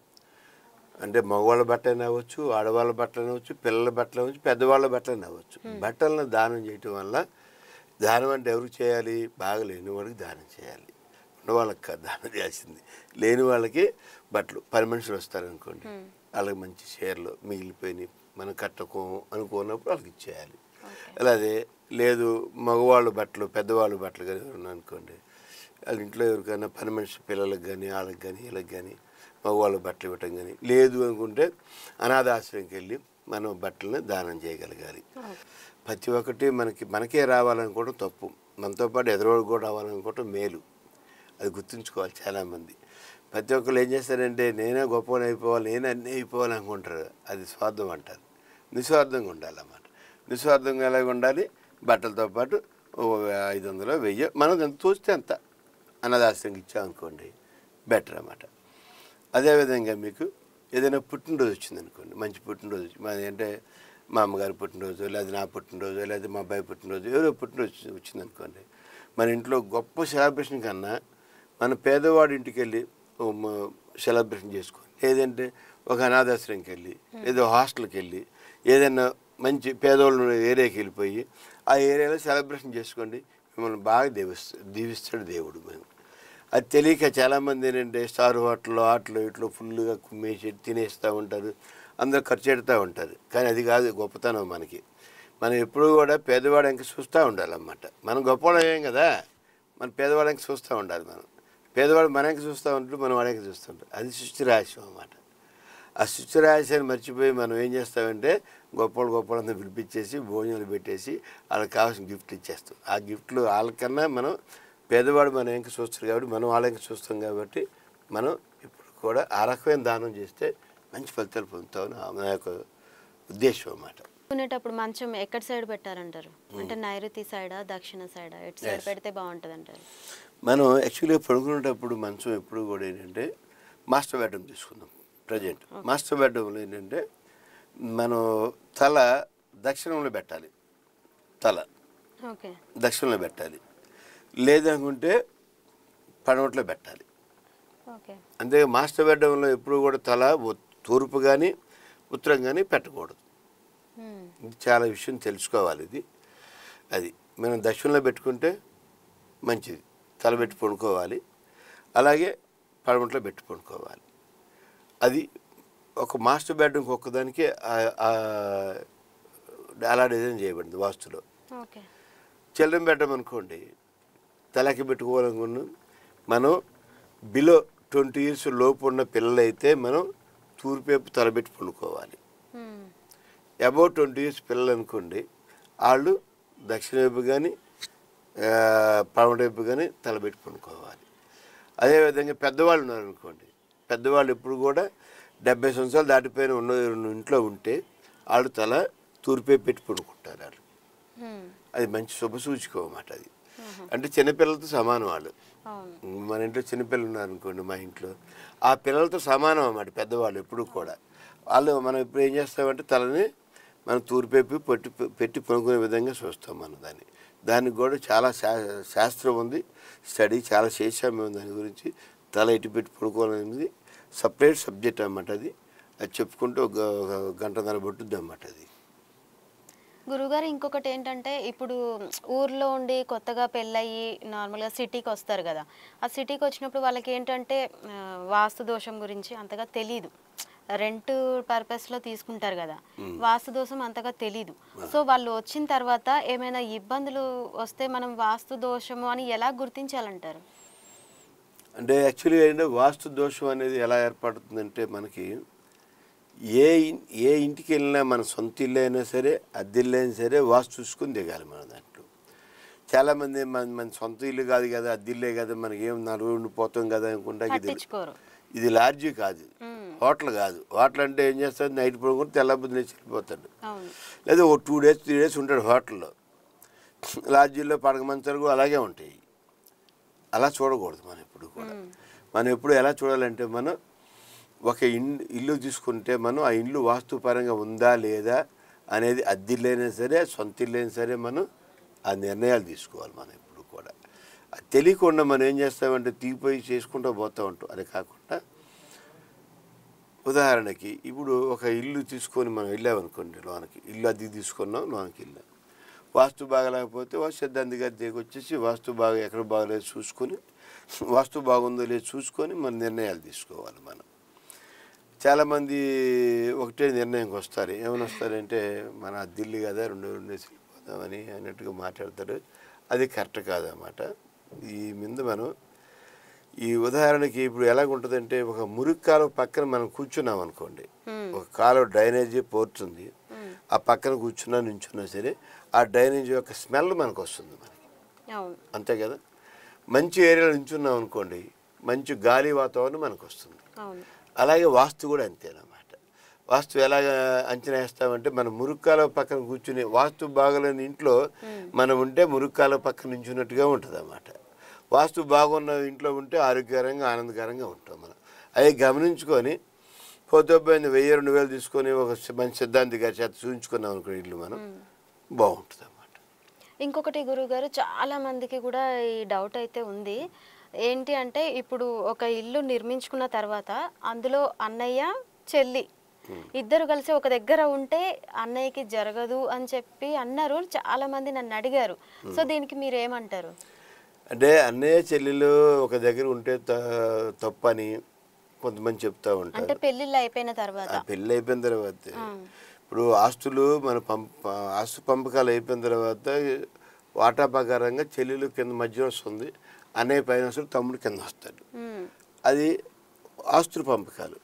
అంటే మగవాళ్ళ బట్టలు అవ్వచ్చు, ఆడవాళ్ళ బట్టలు అవ్వచ్చు, పిల్లల బట్టలు అవ్వచ్చు, పెద్దవాళ్ళ బట్టలు అవ్వచ్చు. బట్టలను దానం చేయటం వల్ల, దానం అంటే ఎవరికి చేయాలి? బాగా లేని వాళ్ళకి దానం చేయాలి. ఉన్న వాళ్ళకి కాదు దానం చేయాల్సింది, లేని వాళ్ళకి బట్టలు. పని మనుషులు వస్తారనుకోండి, వాళ్ళకి మంచి చీరలు మిగిలిపోయినాయి మనం కట్టుకో అనుకున్నప్పుడు వాళ్ళకి ఇచ్చేయాలి. అలాగే లేదు మగవాళ్ళు బట్టలు, పెద్దవాళ్ళు బట్టలు కానీ ఉన్నాయనుకోండి, వాళ్ళ ఇంట్లో ఎవరికైనా పని మనిషి పిల్లలకు కానీ వాళ్ళకి కానీ వీళ్ళకి కానీ మగవాళ్ళు బట్టలు ఇవ్వటం కానీ, లేదు అనుకుంటే అనాథాశ్రయంకి వెళ్ళి మనం బట్టలను దానం చేయగలగాలి. ప్రతి ఒక్కటి మనకే రావాలనుకోవడం తప్పు, మనతో పాటు ఎదురోడు కూడా రావాలనుకోవటం మేలు. అది గుర్తుంచుకోవాలి. చాలామంది ప్రతి ఒక్కరు ఏం చేస్తారంటే నేనే గొప్పని అయిపోవాలి, నేనే అన్నీ అయిపోవాలి అనుకుంటారు. అది స్వార్థం అంటారు. నిస్వార్థంగా ఉండాలన్నమాట. నిస్వార్థంగా ఎలాగ ఉండాలి? బట్టలతో పాటు 500 1000 మనం ఎంత చూస్తే అంత అనాథాశ్రయంకి ఇచ్చామనుకోండి, బెటర్ అన్నమాట. అదేవిధంగా మీకు ఏదైనా పుట్టినరోజు వచ్చిందనుకోండి, మంచి పుట్టినరోజు, మాది అంటే మా అమ్మగారి పుట్టినరోజు, లేదా నా పుట్టినరోజు, లేదా మా అబ్బాయి పుట్టినరోజు, ఎవరో పుట్టినరోజు వచ్చిందనుకోండి, మన ఇంట్లో గొప్ప సెలబ్రేషన్ కన్నా మన పేదవాడి ఇంటికి వెళ్ళి సెలబ్రేషన్ చేసుకోండి. లేదంటే ఒక అనాథాశ్రయంకి వెళ్ళి, లేదా హాస్టల్కి వెళ్ళి, ఏదైనా మంచి పేదవాళ్ళు ఏరియాకి వెళ్ళిపోయి ఆ ఏరియాలో సెలబ్రేషన్ చేసుకోండి. మిమ్మల్ని బాగా దీవిస్తాడు దేవుడు. మేము అది తెలియక చాలామంది ఏంటంటే స్టార్ హోటల్లో ఆటలు ఇట్లో ఫుల్గా కుమ్మేసి తినేస్తూ ఉంటారు, అందరూ ఖర్చు పెడతా ఉంటారు. కానీ అది కాదు గొప్పతనం మనకి. మనం ఎప్పుడూ కూడా పేదవాడానికి చూస్తూ ఉండాలన్నమాట. మనం గొప్పవాళ్ళం కదా, మన పేదవాడానికి చూస్తూ ఉండాలి. మనం పేదవాడు మనకి చూస్తూ ఉంటాడు, మనం వాడికి చూస్తుంటాం. అది సృష్టి రహస్యం అన్నమాట. ఆ సృష్టి రహస్యాన్ని మర్చిపోయి మనం ఏం చేస్తామంటే గొప్పవాళ్ళంతా పిలిపించేసి భోజనాలు పెట్టేసి వాళ్ళకి కావాల్సిన గిఫ్ట్లు ఇచ్చేస్తాం. ఆ గిఫ్ట్లు వాళ్ళకన్నా మనం పేదవాడు మనం ఇంకా చూస్తారు కాబట్టి మనం వాళ్ళకి చూస్తాం కాబట్టి మనం ఇప్పుడు కూడా ఆ రకమైన దానం చేస్తే మంచి ఫలితాలు పొందుతామని నా యొక్క ఉద్దేశం అన్నమాట. కొనేటప్పుడు మంచం ఎక్కడ సైడ్ పెట్టారంటారు? అంటే నైరుతి సైడా, దక్షిణ సైడా, ఎటు సైడ్ పెడితే బాగుంటుంది అంటారు? మనం యాక్చువల్గా పడుకునేటప్పుడు మంచం ఎప్పుడు కూడా ఏంటంటే మాస్టర్ బెడ్రూమ్ తీసుకుందాం. ప్రజెంట్ మాస్టర్ బెడ్రూమ్లో ఏంటంటే మనం తల దక్షిణంలో పెట్టాలి, తల దక్షిణంలో పెట్టాలి, లేదనుకుంటే పడమట్లో పెట్టాలి. అంతే. మాస్టర్ బెడ్రూమ్లో ఎప్పుడు కూడా తల తూర్పు కానీ ఉత్తరం కానీ పెట్టకూడదు. ఇది చాలా విషయం తెలుసుకోవాలి. అది మనం దక్షిణంలో పెట్టుకుంటే మంచిది, తల పెట్టి పడుకోవాలి. అలాగే పడమట్లో పెట్టి పడుకోవాలి. అది ఒక మాస్టర్ బెడ్రూమ్కి ఒక్కదానికి అలా డిజైన్ చేయబడింది వాస్తులో. చిల్డ్రన్ బెడ్రూమ్ అనుకోండి, తలకి పెట్టుకోవాలనుకున్నాం మనం బిలో 20 years లోపు ఉన్న పిల్లలైతే మనం తూర్పేపు తలబెట్టి పండుకోవాలి. అబౌవ్ 20 years పిల్లలు అనుకోండి, వాళ్ళు దక్షిణ వైపు కానీ పడమట వైపు కానీ తలబెట్టి పండుకోవాలి. అదేవిధంగా పెద్దవాళ్ళు ఉన్నారనుకోండి, పెద్దవాళ్ళు ఎప్పుడు కూడా 70 సంవత్సరాలు దాటిపోయిన ఉన్న ఇంట్లో ఉంటే వాళ్ళు తల తూర్పేపు పెట్టి పండుకుంటారు వాళ్ళు. అది మంచి శుభసూచికం అన్నమాట. అది అంటే చిన్నపిల్లలతో సమానం వాళ్ళు. మన ఇంట్లో చిన్నపిల్లలు ఉన్నారనుకోండి, మా ఇంట్లో ఆ పిల్లలతో సమానం అన్నమాట పెద్దవాళ్ళు ఎప్పుడు కూడా. వాళ్ళు మనం ఇప్పుడు ఏం చేస్తామంటే తలని మనం తూర్పేపు పెట్టి పడుకునే విధంగా చూస్తాం. మనం దానికి కూడా చాలా శాస్త్రం ఉంది, స్టడీ చాలా చేసాం మేము దాని గురించి. తల ఇటు పెట్టి పడుకోవాలనేది సపరేట్ సబ్జెక్ట్ అన్నమాట. అది చెప్పుకుంటూ ఒక గంటన్నర పట్టుద్ది అన్నమాట. అది గురుగారు, ఇంకొకటి ఏంటంటే ఇప్పుడు ఊర్లో ఉండి కొత్తగా పెళ్ళయి నార్మల్గా సిటీకి వస్తారు కదా, ఆ సిటీకి వచ్చినప్పుడు వాళ్ళకి ఏంటంటే వాస్తు దోషం గురించి అంతగా తెలీదు. రెంట్ పర్పస్లో తీసుకుంటారు కదా, వాస్తు దోషం అంతగా తెలీదు. సో వాళ్ళు వచ్చిన తర్వాత ఏమైనా ఇబ్బందులు వస్తే మనం వాస్తు దోషము అని ఎలా గుర్తించాలంటారు? అంటే యాక్చువల్గా ఏంటంటే వాస్తు దోషం అనేది ఎలా ఏర్పడుతుందంటే మనకి ఏ ఇంటికి వెళ్ళినా మన సొంత ఇల్లు అయినా సరే అద్దె ఇల్లు అయినా సరే వాస్తు చూసుకొని దిగాలి మన దాంట్లో. చాలామంది మన సొంత ఇల్లు కాదు కదా, అద్దె ఇల్లే కదా, మనకి ఏం నలుగురు ఉండిపోతాం కదా అనుకుంటా. ఇది లాడ్జీ కాదు, హోటల్ కాదు. హోటల్ అంటే ఏం చేస్తాడు, నైట్ పడుకుంటే తెల్లబుద్ధి లేచి వెళ్ళిపోతాడు, లేదా ఓ 2 days 3 days ఉంటాడు హోటల్లో. లాడ్జీల్లో పడక మంచాలు కూడా అలాగే ఉంటాయి. అలా చూడకూడదు మనం ఎప్పుడు కూడా. మనం ఎప్పుడు ఎలా చూడాలంటే మనం ఒక ఇల్లు తీసుకుంటే మనం ఆ ఇల్లు వాస్తుపరంగా ఉందా లేదా అనేది అద్దె ఇల్లైనా సరే సొంత ఇల్లైనా సరే మనం ఆ నిర్ణయాలు తీసుకోవాలి మనం ఎప్పుడు కూడా. అది తెలియకుండా మనం ఏం చేస్తామంటే తీపోయి చేసుకుంటూ పోతూ ఉంటాం. అది కాకుండా ఉదాహరణకి ఇప్పుడు ఒక ఇల్లు తీసుకొని మనం వెళ్ళామనుకోండి, లోనకి ఇల్లు అది తీసుకున్నాం, లోనకి వెళ్ళాం. వాస్తు బాగలేకపోతే వాస్తు సిద్ధాంతి గారి దగ్గరికి వచ్చేసి వాస్తు బాగా ఎక్కడ బాగలేదు చూసుకొని, వాస్తు బాగుందో లేదో చూసుకొని మన నిర్ణయాలు తీసుకోవాలి. మనం చాలామంది ఒకటే నిర్ణయంకి వస్తారు. ఏమని వస్తారంటే మన ఢిల్లీ కదా, రెండు వెళ్ళిపోదామని అన్నట్టుగా మాట్లాడతారు. అది కరెక్ట్ కాదన్నమాట. ఈ మీద మనం ఈ ఉదాహరణకి ఇప్పుడు ఎలాగుంటుందంటే, ఒక మురికి కాలువ పక్కన మనం కూర్చున్నాం అనుకోండి, ఒక కాలువ డ్రైనేజీ పోర్తుంది, ఆ పక్కన కూర్చున్నా నుంచున్నా సరే ఆ డ్రైనేజీ యొక్క స్మెల్ మనకు వస్తుంది మనకి, అంతే కదా. మంచి ఏరియాలో నుంచున్నాం అనుకోండి, మంచి గాలి వాతావరణం మనకు వస్తుంది. అలాగే వాస్తు కూడా అంతేనమాట. వాస్తు ఎలాగ అంచనా వేస్తామంటే, మనం మురుక్కాల పక్కన కూర్చుని వాస్తు బాగలేని ఇంట్లో మనం ఉంటే మురుక్కాల పక్కన నుంచున్నట్టుగా ఉంటుంది అన్నమాట. వాస్తు బాగున్న ఇంట్లో ఉంటే ఆరోగ్యకరంగా ఆనందకరంగా ఉంటాం మనం. అవి గమనించుకొని పోతే 1000-2000 తీసుకొని ఒక మంచి సిద్ధాంతి గారి చేత చూపించుకున్నాం అనుకో ఇల్లు మనం బాగుంటుంది అన్నమాట. ఇంకొకటి గురువుగారు, చాలా మందికి కూడా ఈ డౌట్ అయితే ఉంది. ఏంటి అంటే, ఇప్పుడు ఒక ఇల్లు నిర్మించుకున్న తర్వాత అందులో అన్నయ్య చెల్లి ఇద్దరు కలిసి ఒక దగ్గర ఉంటే అన్నయ్యకి జరగదు అని చెప్పి అన్నారు. చాలా మంది నన్ను అడిగారు. సో దీనికి మీరు ఏమంటారు? అంటే అన్నయ్య చెల్లెలు ఒక దగ్గర ఉంటే తప్పని కొంతమంది చెప్తా ఉంటారు. అంటే పెళ్ళిళ్ళు అయిపోయిన తర్వాత, పెళ్ళి అయిపోయిన తర్వాత ఇప్పుడు ఆస్తులు మన ఆస్తు పంపకాలు అయిపోయిన తర్వాత వాటా ప్రకారంగా చెల్లెలు కింద మధ్య వస్తుంది, అన్నయ్య పైన వస్తుంది, తమ్ముడు కింద వస్తాడు. అది ఆస్తుల పంపకాలు.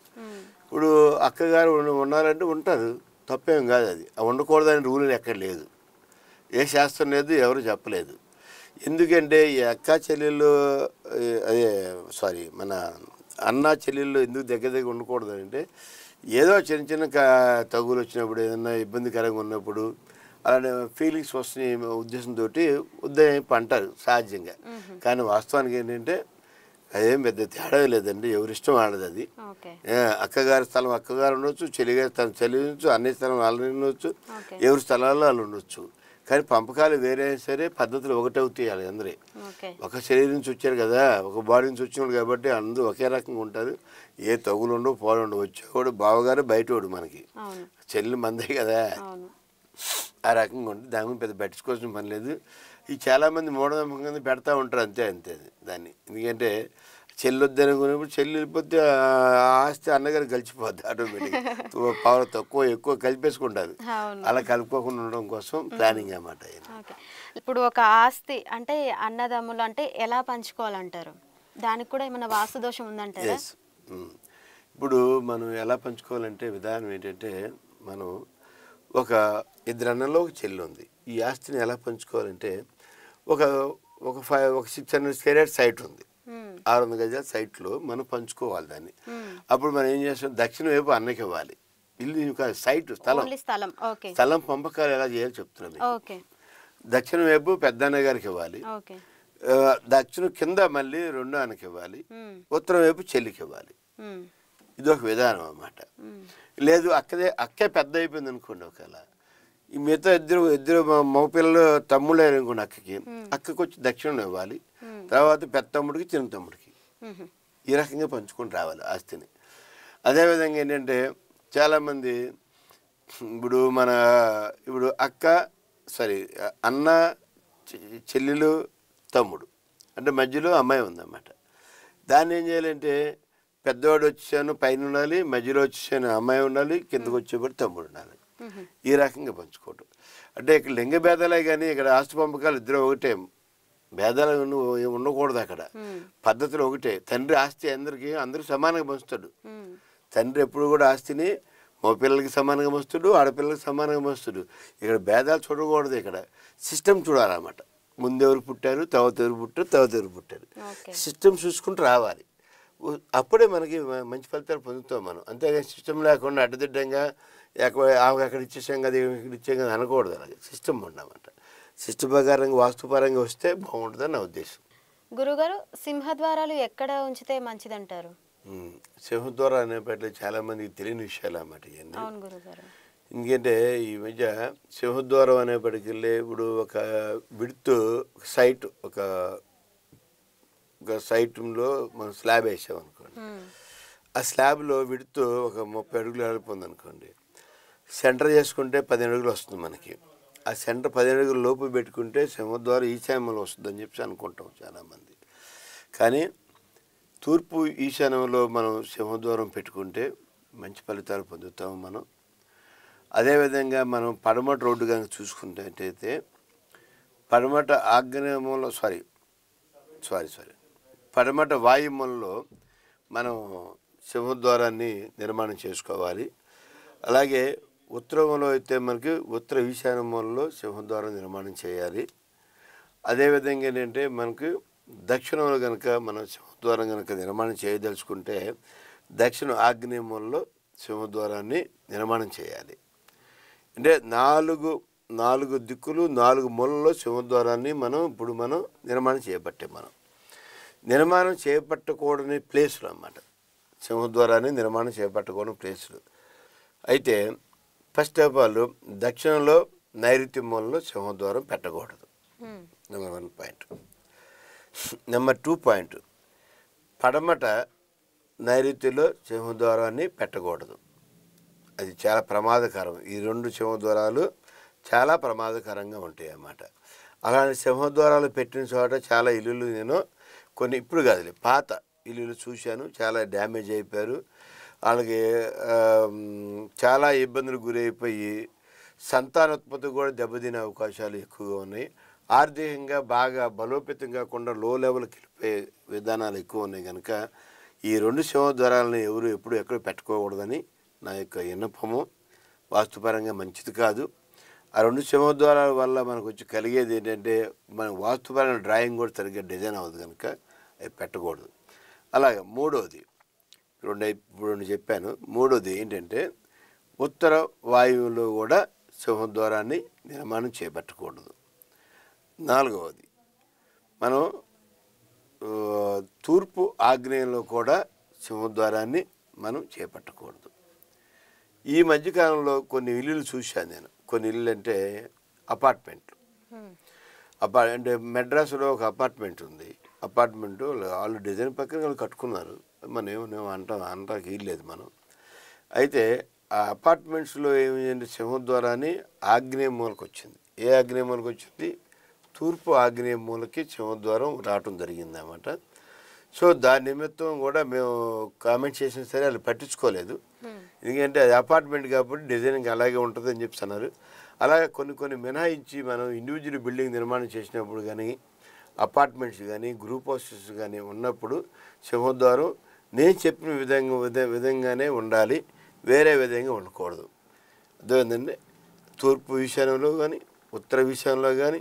ఇప్పుడు అక్కగారు ఉన్నారంటే ఉంటారు, తప్పేం కాదు. అది ఉండకూడదని రూల్ ఎక్కడ లేదు, ఏ శాస్త్రం లేదు, ఎవరు చెప్పలేదు. ఎందుకంటే ఈ అక్క చెల్లెళ్ళు మన అన్న చెల్లెళ్ళు ఎందుకు దగ్గర దగ్గర ఉండకూడదు అంటే, ఏదో చిన్న చిన్న తగులు వచ్చినప్పుడు, ఏదన్నా ఇబ్బందికరంగా ఉన్నప్పుడు అలానే ఫీలింగ్స్ వస్తున్నాయి ఉద్దేశంతో ఉదయం అంటారు సహజంగా. కానీ వాస్తవానికి ఏంటంటే అదేం పెద్ద తేడా లేదండి, ఎవరిష్టం ఆడదు. అది అక్కగారి స్థలం అక్కగారు ఉండొచ్చు, చెల్లిగారి స్థలం చెల్లి ఉండొచ్చు, అన్నయ్య స్థలం వాళ్ళు ఉండొచ్చు, ఎవరి స్థలాల్లో వాళ్ళు ఉండొచ్చు. కానీ పంపకాలు వేరే సరే పద్ధతులు ఒకటే అవుతాయి. అందరూ ఒక శరీరం నుంచి వచ్చారు కదా, ఒక బాడీ నుంచి వచ్చినాడు కాబట్టి అందరూ ఒకే రకంగా ఉంటారు. ఏ తగులు ఉండవు, పోలు ఉండవు. వచ్చేవాడు బావగారు బయటవాడు, మనకి చెల్లి మందే కదా, ఆ రకంగా ఉంటుంది. దాని గురించి పెద్ద పట్టించుకోవాల్సిన పని లేదు. ఈ చాలామంది మూఢనమ్మకంగా పెడతా ఉంటారు, అంతే అంతే దాన్ని. ఎందుకంటే చెల్లి వద్దనుకున్నప్పుడు చెల్లి వెళ్ళిపోతే ఆస్తి అన్నగారు కలిసిపోద్ది ఆటోమేటిక్గా. పవర్ తక్కువ ఎక్కువ కలిపేసుకుంటారు. అలా కలుపుకోకుండా ఉండడం కోసం ప్లానింగ్ అన్నమాట. ఇప్పుడు ఒక ఆస్తి అంటే అన్నదమ్ములు అంటే ఎలా పంచుకోవాలంటారు? దానికి కూడా ఏమైనా వాస్తు దోషం ఉందంటారా? ఇప్పుడు మనం ఎలా పంచుకోవాలంటే విధానం ఏంటంటే, మనం ఒక ఇద్దరు అన్నలో ఒక చెల్లి ఉంది. ఈ ఆస్తిని ఎలా పంచుకోవాలంటే, ఒక 600 స్క్వేర్ యార్డ్ సైట్ ఉంది, 600 గజాల సైట్లో మనం పంచుకోవాలి దాన్ని. అప్పుడు మనం ఏం చేస్తాం, దక్షిణ వైపు అన్నకి ఇవ్వాలి. ఇల్లు కాదు, సైట్ స్థలం పంపకాలు ఎలా చేయాలో చెప్తున్నాను. దక్షిణ వైపు పెద్దన్న గారికి ఇవ్వాలి, దక్షిణ కింద మళ్ళీ రెండో అన్నకి ఇవ్వాలి, ఉత్తరం వైపు చెల్లికి ఇవ్వాలి. ఇదొక విధానం అన్నమాట. లేదు అక్కే పెద్ద అయిపోయింది అనుకోండి, ఒకవేళ ఈ మిగతా ఇద్దరు మగపిల్లలు తమ్ముళ్ళు అనుకోండి, అక్కకి వచ్చి దక్షిణం ఇవ్వాలి, తర్వాత పెద్ద తమ్ముడికి చిన్న తమ్ముడికి, ఈ రకంగా పంచుకొని రావాలి ఆస్తిని. అదేవిధంగా ఏంటంటే చాలామంది ఇప్పుడు అన్న చెల్లెలు తమ్ముడు అంటే మధ్యలో అమ్మాయి ఉందన్నమాట. దాన్ని ఏం చేయాలంటే, పెద్దవాడు వచ్చేసాను పైన ఉండాలి, మధ్యలో వచ్చేసాను అమ్మాయి ఉండాలి, కిందకు వచ్చేప్పుడు తమ్ముడు ఉండాలి. ఈ రకంగా పంచుకోవటం అంటే ఇక్కడ లింగ భేదాలే కానీ ఇక్కడ ఆస్తి పంపకాలు ఇద్దరు ఒకటే, భేదాలు ఉండకూడదు. అక్కడ పద్ధతులు ఒకటే. తండ్రి ఆస్తి అందరూ సమానంగా పంచుతాడు. తండ్రి ఎప్పుడు కూడా ఆస్తిని మగ పిల్లలకి సమానంగా పంచుతాడు, ఆడపిల్లలకి సమానంగా పంచుతాడు. ఇక్కడ భేదాలు చూడకూడదు, ఇక్కడ సిస్టమ్ చూడాలన్నమాట. ముందెవరు పుట్టారు, తర్వాత ఎవరు పుట్టారు, సిస్టమ్ చూసుకుంటూ రావాలి. అప్పుడే మనకి మంచి ఫలితాలు పొందుతాం మనం. అంతేగాని సిస్టమ్ లేకుండా అడ్డదిడ్డంగా అక్కడ ఇచ్చేసాం కదా, ఇక్కడ ఇచ్చాం కదా అనకూడదు. అలాగే సిస్టమ్ ఉండమంట. సిస్టమ్ ప్రకారంగా వాస్తుపరంగా వస్తే బాగుంటుందని నా ఉద్దేశం. గురుగారు, సింహద్వారాలు ఎక్కడ ఉంచితే మంచిదంటారు? సింహద్వారం అనేపట్ల చాలా మందికి తెలియని విషయాలు అన్నమాట ఇవన్నీ. ఎందుకంటే ఈ మధ్య సింహద్వారం అనేప్పటికెళ్ళి ఇప్పుడు ఒక విడ్త్ సైట్ ఒక ఒక సైట్లో మనం స్లాబ్ వేసామనుకోండి, ఆ స్లాబ్లో విడుతూ ఒక 30 అడుగులు వెడల్పు ఉందనుకోండి, సెంటర్ చేసుకుంటే 10 అడుగులు వస్తుంది మనకి. ఆ సెంటర్ 10 అడుగుల లోపు పెట్టుకుంటే సింహద్వారం ఈశాన్యంలో వస్తుందని చెప్పి అనుకుంటాం చాలామంది. కానీ తూర్పు ఈశాన్యంలో మనం సింహద్వారం పెట్టుకుంటే మంచి ఫలితాలు పొందుతాము మనం. అదేవిధంగా మనం పడమట రోడ్డు కనుక చూసుకున్నట్టయితే పడమట ఆగ్నేయములో పడమట వాయుమూలలో మనం సింహద్వారాన్ని నిర్మాణం చేసుకోవాలి. అలాగే ఉత్తరంలో అయితే మనకి ఉత్తర ఈశాన్య మూలలో సింహద్వారం నిర్మాణం చేయాలి. అదేవిధంగా ఏంటంటే మనకి దక్షిణంలో కనుక మనం సింహద్వారం కనుక నిర్మాణం చేయదలుచుకుంటే దక్షిణ ఆగ్నేయ మూలలో సింహద్వారాన్ని నిర్మాణం చేయాలి. అంటే నాలుగు దిక్కులు 4 మూలల్లో సింహద్వారాన్ని ఇప్పుడు మనం నిర్మాణం చేపట్టకూడని ప్లేసులు అన్నమాట. సింహద్వారాన్ని నిర్మాణం చేపట్టకూడని ప్లేసులు అయితే ఫస్ట్ ఆఫ్ ఆల్ దక్షిణంలో నైరుతి మూలలో సింహద్వారం పెట్టకూడదు. Number 1 point. నెంబర్ 2 పాయింట్, పడమట నైరుతిలో సింహద్వారాన్ని పెట్టకూడదు. అది చాలా ప్రమాదకరం. ఈ 2 సింహద్వారాలు చాలా ప్రమాదకరంగా ఉంటాయి అన్నమాట. అలాంటి సింహద్వారాలు పెట్టిన చోట చాలా ఇల్లులు నేను కొన్ని ఇప్పుడు కాదులే పాత ఇల్లులు చూశాను, చాలా డ్యామేజ్ అయిపోయారు. అలాగే చాలా ఇబ్బందులు గురైపోయి సంతానోత్పత్తి కూడా దెబ్బతినే అవకాశాలు ఎక్కువగా ఉన్నాయి. ఆర్థికంగా బాగా బలోపేతం కాకుండా లో లెవెల్కి వెళ్ళిపోయే విధానాలు ఎక్కువ ఉన్నాయి. కనుక ఈ 2 సింహద్వారాలను ఎవరు ఎప్పుడు ఎక్కడ పెట్టుకోకూడదని నా యొక్క విన్నపము. వాస్తుపరంగా మంచిది కాదు. ఆ 2 సింహద్వారాల వల్ల మనకు వచ్చి కలిగేది ఏంటంటే మన వాస్తుపరమైన డ్రాయింగ్ కూడా సరిగ్గా డిజైన్ అవ్వదు, కనుక అవి పెట్టకూడదు. అలాగే మూడోది, ఇప్పుడు చెప్పాను. మూడోది ఏంటంటే ఉత్తర వాయువులో కూడా సింహద్వారాన్ని నిర్మాణం చేపట్టకూడదు. 4వది, మనం తూర్పు ఆగ్నేయంలో కూడా సింహద్వారాన్ని మనం చేపట్టకూడదు. ఈ మధ్యకాలంలో కొన్ని ఇల్లులు చూశాను నేను. కొన్ని ఇల్లు అంటే అపార్ట్మెంట్లు. అంటే మెడ్రాస్లో ఒక అపార్ట్మెంట్ ఉంది. అపార్ట్మెంటు వాళ్ళు డిజైన్ పక్కన వాళ్ళు కట్టుకున్నారు. మనం ఏమో అంటానికి వీల్లేదు మనం. అయితే ఆ అపార్ట్మెంట్స్లో ఏమైందంటే సింహద్వారాన్ని ఆగ్నేయ మూలకు వచ్చింది. ఏ ఆగ్నేయ మూలకు వచ్చింది? తూర్పు ఆగ్నేయ మూలకి సింహద్వారం రావటం జరిగింది అన్నమాట. సో దాని నిమిత్తం కూడా మేము కామెంట్ చేసినా సరే వాళ్ళు పట్టించుకోలేదు. ఎందుకంటే అది అపార్ట్మెంట్ కాబట్టి డిజైనింగ్ అలాగే ఉంటుంది అని చెప్పి అన్నారు. అలాగే కొన్ని మినహాయించి మనం ఇండివిజువల్ బిల్డింగ్ నిర్మాణం చేసినప్పుడు కానీ అపార్ట్మెంట్స్ కానీ గ్రూప్ హౌసెస్ కానీ ఉన్నప్పుడు సింహద్వారం నేను చెప్పిన విధంగానే ఉండాలి, వేరే విధంగా ఉండకూడదు. అర్థమైందండి. తూర్పు ఈశాన్యంలో కానీ ఉత్తర ఈశాన్యంలో కానీ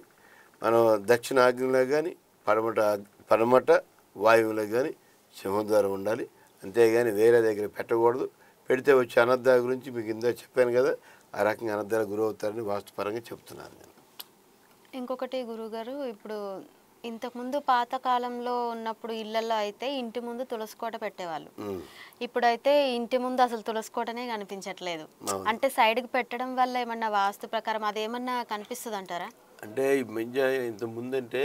మనం దక్షిణ ఆగ్నేయంలో కానీ పడమట వాయువులో కానీ సింహద్వారం ఉండాలి. అంతేగాని వేరే దగ్గర పెట్టకూడదు. పెడితే వచ్చే అనర్థాల గురించి మీకు ఇందా చెప్పాను కదా, ఆ రకంగా అనర్థాలు గురవుతారని వాస్తుపరంగా చెప్తున్నాను నేను. ఇంకొకటి గురుగారు, ఇప్పుడు ఇంతకుముందు పాతకాలంలో ఉన్నప్పుడు ఇళ్లలో అయితే ఇంటి ముందు తులసికోట పెట్టేవాళ్ళు. ఇప్పుడైతే ఇంటి ముందు అసలు తులసికోటనే కనిపించట్లేదు. అంటే సైడ్కి పెట్టడం వల్ల ఏమన్నా వాస్తు ప్రకారం అదేమన్నా కనిపిస్తుంది అంటారా? అంటే ఈ మధ్య ఇంతకుముందు అంటే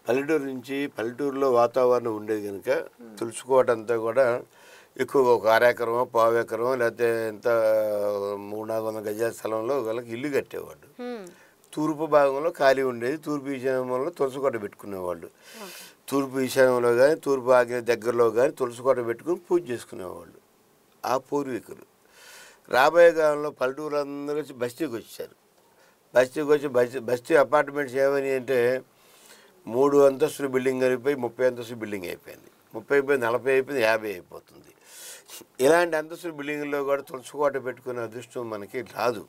పల్లెటూరులో వాతావరణం ఉండేది కనుక తులసికోట అంతా కూడా ఎక్కువగా ఒక 1/2 ఎకరమో 1/4 ఎకరమో లేకపోతే ఎంత 300-400 గజాల స్థలంలో వాళ్ళకి ఇల్లు కట్టేవాడు. తూర్పు భాగంలో ఖాళీ ఉండేది. తూర్పు ఈశాన్యంలో తులసికోట పెట్టుకునేవాళ్ళు. తూర్పు ఈశాన్యంలో కానీ తూర్పు ఆగ్నేయ దగ్గరలో కానీ తులసికోట పెట్టుకుని పూజ చేసుకునేవాళ్ళు ఆ పూర్వీకులు. రాబోయే కాలంలో పల్లెటూరులందరూ వచ్చి బస్తీకి వచ్చారు. బస్తీ అపార్ట్మెంట్స్ ఏమని అంటే 3 అంతస్తుల బిల్డింగ్ అయిపోయి 30 అంతస్తుల బిల్డింగ్ అయిపోయింది. 30 అయిపోయింది, 40 అయిపోయింది, 50 అయిపోతుంది. ఇలాంటి అంతస్తుల బిల్డింగ్లో కూడా తులసికోట పెట్టుకునే అదృష్టం మనకి రాదు.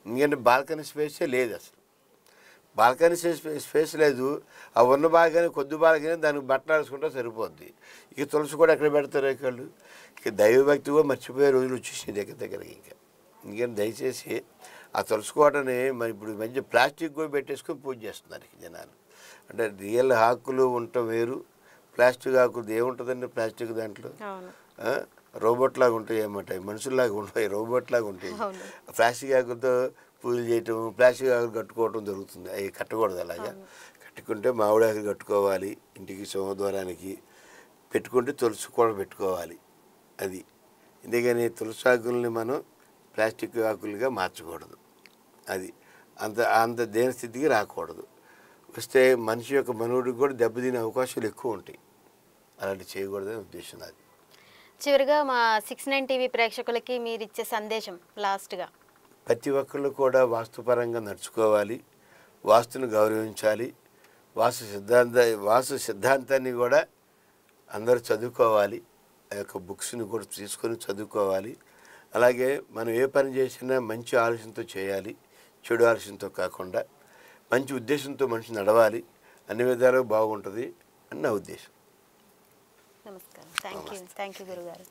ఎందుకంటే బాల్కనీ స్పేసే లేదు. అసలు బాల్కనీ స్పేస్ లేదు. ఆ ఉన్న బాల్కనీ కొద్ది బాల్కనీ దానికి బట్టలు వేసుకుంటే సరిపోద్ది. ఇక తులసికోట ఎక్కడ పెడతారు వాళ్ళు? ఇక దైవభక్తి కూడా మర్చిపోయే రోజులు వచ్చేసాయి దగ్గరికి. ఎందుకంటే దయచేసి ఆ తులసికోటని మరి ఇప్పుడు మధ్య ప్లాస్టిక్ కూడా పెట్టేసుకొని పూజ చేస్తున్నారు జనాలు. అంటే రియల్ ఆకులు ఉండటం వేరు, ప్లాస్టిక్ ఆకులు ఏముంటుందండి ప్లాస్టిక్ దాంట్లో? రోబోట్ లాగా ఉంటాయి అన్నమాట. మనుషుల్లాగా ఉంటాయి, రోబోట్ లాగా ఉంటాయి. ప్లాస్టిక్ ఆకులతో పూజలు చేయటం, ప్లాస్టిక్ ఆకులు కట్టుకోవటం జరుగుతుంది. అవి కట్టకూడదు. అలాగా కట్టుకుంటే మామిడాకులు కట్టుకోవాలి, ఇంటికి సింహద్వారానికి పెట్టుకుంటే తులసి కూడా పెట్టుకోవాలి. అది ఎందుకని తులసి ఆకుల్ని మనం ప్లాస్టిక్ ఆకులుగా మార్చకూడదు. అది అంత అంత దేని స్థితికి రాకూడదు. వస్తే మనిషి యొక్క మనుగడకు కూడా దెబ్బతినే అవకాశాలు ఎక్కువ ఉంటాయి. అలాంటి చేయకూడదని ఉద్దేశం నాది. చివరిగా మా 69 టీవీ ప్రేక్షకులకి మీరు ఇచ్చే సందేశం లాస్ట్గా. ప్రతి ఒక్కళ్ళు కూడా వాస్తుపరంగా నడుచుకోవాలి, వాస్తుని గౌరవించాలి. వాస్తు సిద్ధాంతాన్ని కూడా అందరూ చదువుకోవాలి. ఆ యొక్క బుక్స్ని కూడా తీసుకొని చదువుకోవాలి. అలాగే మనం ఏ పని చేసినా మంచి ఆలోచనతో చేయాలి, చెడు ఆలోచనతో కాకుండా మంచి ఉద్దేశంతో మనిషి నడవాలి. అన్ని విధాలుగా బాగుంటుంది అని నా ఉద్దేశం. నమస్కారం. థ్యాంక్ యూ గురుగారు.